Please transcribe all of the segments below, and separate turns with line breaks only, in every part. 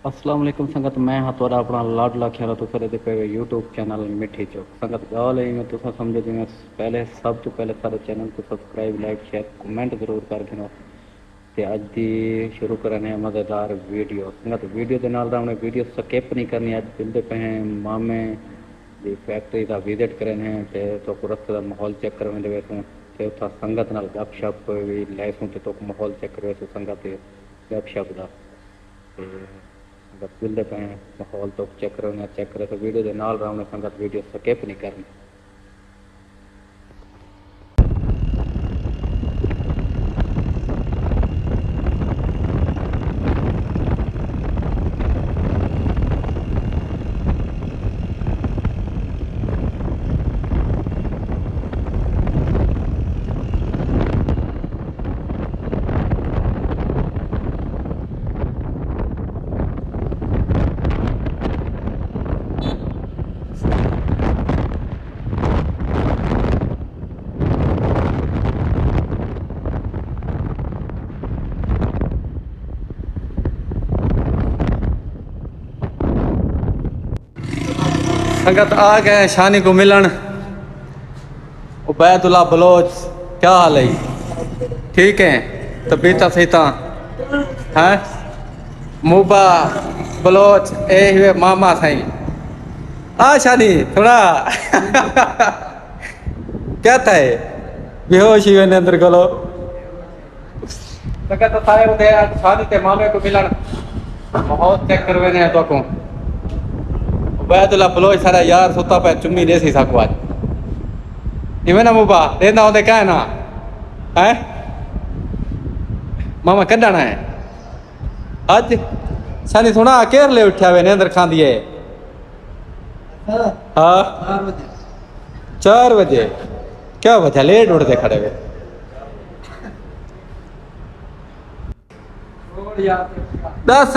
अस्सलाम वालेकुम संगत मैं हाँ थोड़ा अपना लाडला ख्याल तो करे पे यूट्यूब चैनल मिठी चौक संगत गाल है मैं तुसा समझो जिवें पहले सब तो पहले सारे चैनल को सब्सक्राइब लाइक शेयर कमेंट जरूर कर देना ते अज दी शुरू करने मज़ेदार वीडियो संगत वीडियो के नाल हमने वीडियो स्किप नहीं करनी अज चलते पे हैं मामे दी फैक्ट्री का विजिट करने हैं ते तो रस्ते का माहौल चेक करने वेसूँ ते उत्था संगत नाल गपशप भी लैसूँ ते तो माहौल चेक कर संगत गपशप का संगत मिलते पे हैं माहौल तो चेक करो तो वीडियो के नाल रहा संगत वीडियो स्किप नहीं करनी। संगत आ गए शानी को मिलन उबैदुल्ला बलोच क्या हाल है ठीक है तबीयत सहीता है मुबा बलोच ए हुए मामा साईं आ शानी थोड़ा क्या था बेहोश ही हुए अंदर गलो संगत सारे उदे शानी ते मामे को मिलन माहौल चेक करवे ने तो को उबैदुल्ला बलोच सारा यार सुता पे चुम्मी दे सी सकवा इवें ना मुबा देना होते क्या है ना हैं मामा कढ़ना है आज सानी सुना केर ले उठा वे ने अंदर खांदी है हाँ 4 बजे क्या वजह लेट उठते खड़े हुए दस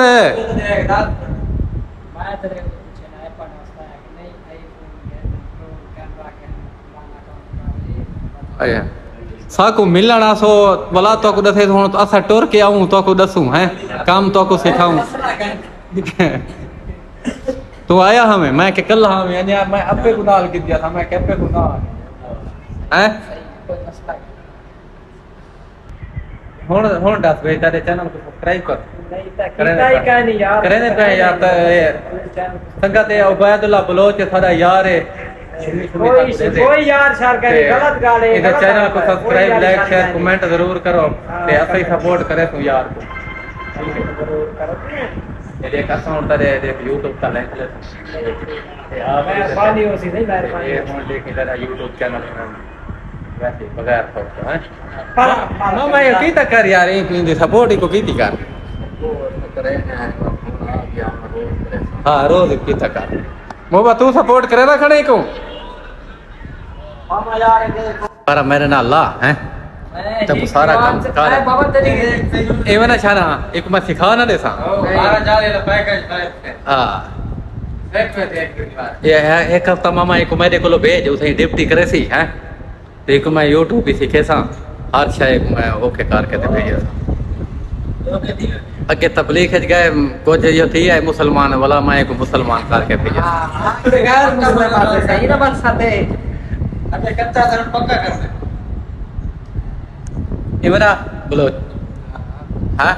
साको मिलना सो बोला तो को दसे तो असा टोर के आऊं तो को दसूं हैं काम तो को सिखाऊं तू आया हमें मैं के कल हमें यानी मैं अबे गुनाल की दिया था मैं कैपे गुनाल हैं हुन दस भाई तेरे चैनल को सब्सक्राइब कर नहीं यार करे पे यार संगत है उबैदुल्ला बलोच सारा यार है कोई यार शार करे गलत गाले इधर चैनल को सब्सक्राइब लाइक शेयर कमेंट जरूर करो ते असई सपोर्ट करे तू यार को जरूर करो ये देख अकाउंट तेरे देख YouTube का लिंक ले ते आ मेहरबानी हो सी नहीं मेहरबानी ये हम देख इधर YouTube चैनल वैसे बगैर फोटो है ना मैं की तक कर यार एक इन सपोर्ट ही को की थी कर करे हां रोज की तक कर मोबा तू सपोर्ट करे ना खड़े को मामा यार पर मेरे नाल ला हैं तब सारा काम कर बाबा तेरी एवन अच्छा ना एक मैं सिखा ना दे सा मारा जा ले पैकेज हां ये एक हफ्ता मामा एक मेरे को भेज उसे डिप्टी करे सी हैं तो एक मैं YouTube भी सीखे सा हर शय मैं ओके करके दे भेज अगे तबलीग गए कुछ यो थी है मुसलमान वाला मैं एक मुसलमान करके भेजा गैर मुसलमान सही ना बात साथे अबे कच्चा धर्म पक्का कर दे इमरा बोलो हां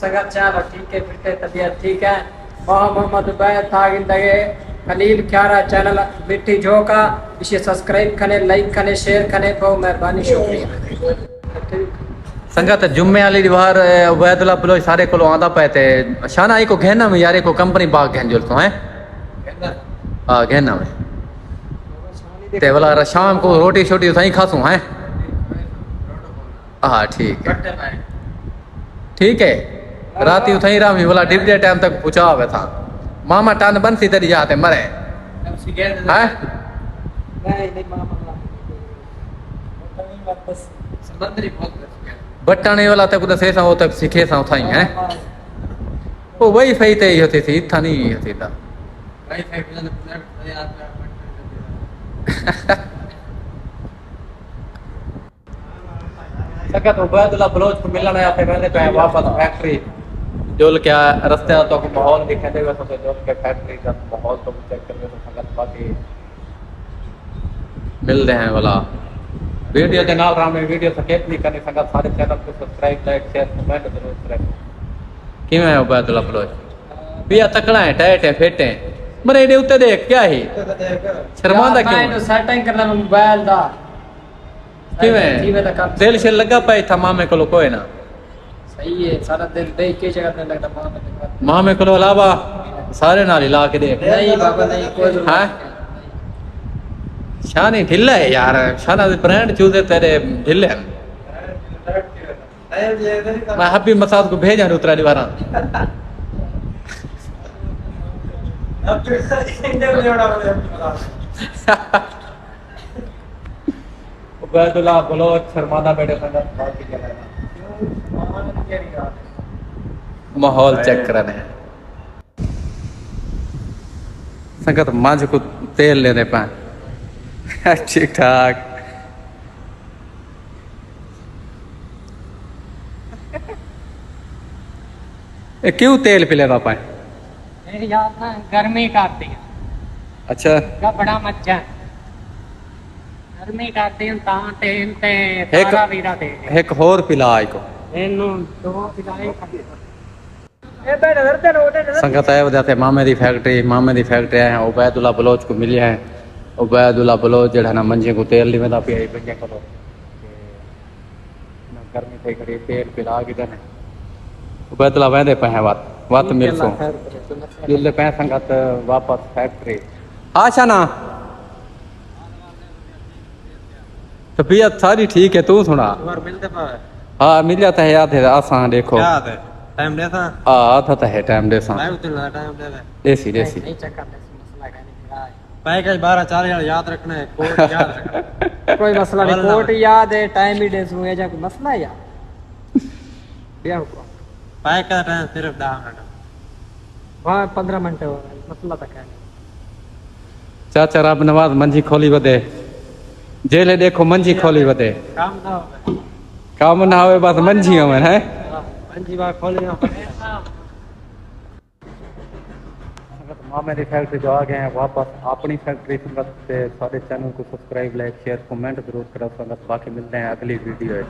सगा चलो ठीक है फिर तबीयत ठीक है मोहम्मद बैत था जिंदगी खलील क्यारा चैनल मिठी झोंका इसे सब्सक्राइब कने लाइक कने शेयर कने बहुत मेहरबानी शुक्रिया संगत जुम्मे वाली बार उबैदुल्ला बलोच सारे को आंदा पे थे शाना को घेना में यार को कंपनी बाग घेन जुल तो है हां घेना में ते वाला शाम को रोटी छोटी सही खासू हैं हां ठीक है राती उठाई रामी वाला डिबे टाइम तक पहुंचा आवे था मामा टान बंसी तेरी जाते मरे हैं नहीं मामा बस समंदरी बहुत बटाने वाला तक दसे सा हो तक सीखे सा उठाई हैं वो वही सही ते होती थी था नहीं होती था वही सही सकत उबैदुल्ला बलोच को मिलना है पे मैंने पे वापस फैक्ट्री जुल क्या रस्ते तो माहौल दिखा देगा तो जुल के फैक्ट्री का माहौल तो चेक करने तो संगत बाकी मिलते हैं वाला वीडियो के नाल राम वीडियो स्किप नहीं करनी संगत सारे चैनल को सब्सक्राइब लाइक शेयर कमेंट जरूर करें किवें है उबैदुल्ला बलोच पिया तकड़ा है टाइट है फिट है मरे एडे उत्ते देख क्या ही शर्मांदा क्यों
मैं सेटिंग करना मोबाइल दा
किवें दिल से लगा पाई था मामे को कोई ना
सही है सारा दिन देख के जगह पे लगता
मामे को अलावा सारे नाल हिला के देख
नहीं बाबा नहीं कोई
हां शानी ढिल्ला है यार शाना दे ब्रांड चूजे तेरे ढिल्ले हैं मैं हबी मसाद को भेजा उतरा दीवारा उबैदुल्ला बलोच शर्मादा बैठे संगत माहौल चेक कर रहे हैं संगत मांझ को तेल लेने पाए ठीक ठाक क्यों तेल पिले पापा
यार ना गर्मी करती है
अच्छा
का बड़ा मच्छा गर्मी करती है ता तेल ते
एक
सारा वीरा दे
एक होर पिला को
इनु दो पिलाए
संगत है वजह मामे दी फैक्ट्री है उबैदुल्ला बलोच को मिली है उबैदुल्ला बलोच जड़ा ना मंजे को तेल नहीं वेंदा पिया बंजे को गर्मी थे करी तेल पिला के दने उबैदुल्ला वेंदे पे है बात मिल सो जुल्ले पे संगत वापस फैक्ट्री आशा ना तबीयत सारी ठीक है तू सुना
मिलते पावे
हाँ मिल जाता है याद है आसान देखो
याद है टाइम दे था
आता तो है टाइम देसा
मैं उतना टाइम दे
देसी
नहीं चेक करने से मसला का नहीं पैकेज 12 याद रखना है कोड याद रखना कोई मसला नहीं कोड याद है टाइम ही डेस हुए जा कोई मसला है यार क्या हुआ पैक का टाइम सिर्फ 10 मिनट वहां 15 मिनट हो मसला तक है
चाचा रब नवाज मंजी खोली वदे जेले देखो मंजी खोली वदे काम ना होवे बस मंजी होवे है
मंजी बार खोली ना
मामे दी फैक्ट्री जो आ गए हैं वापस अपनी फैक्ट्री संगत से सारे चैनल को सब्सक्राइब लाइक शेयर कमेंट जरूर करो संगत बाकी मिलते हैं अगली वीडियो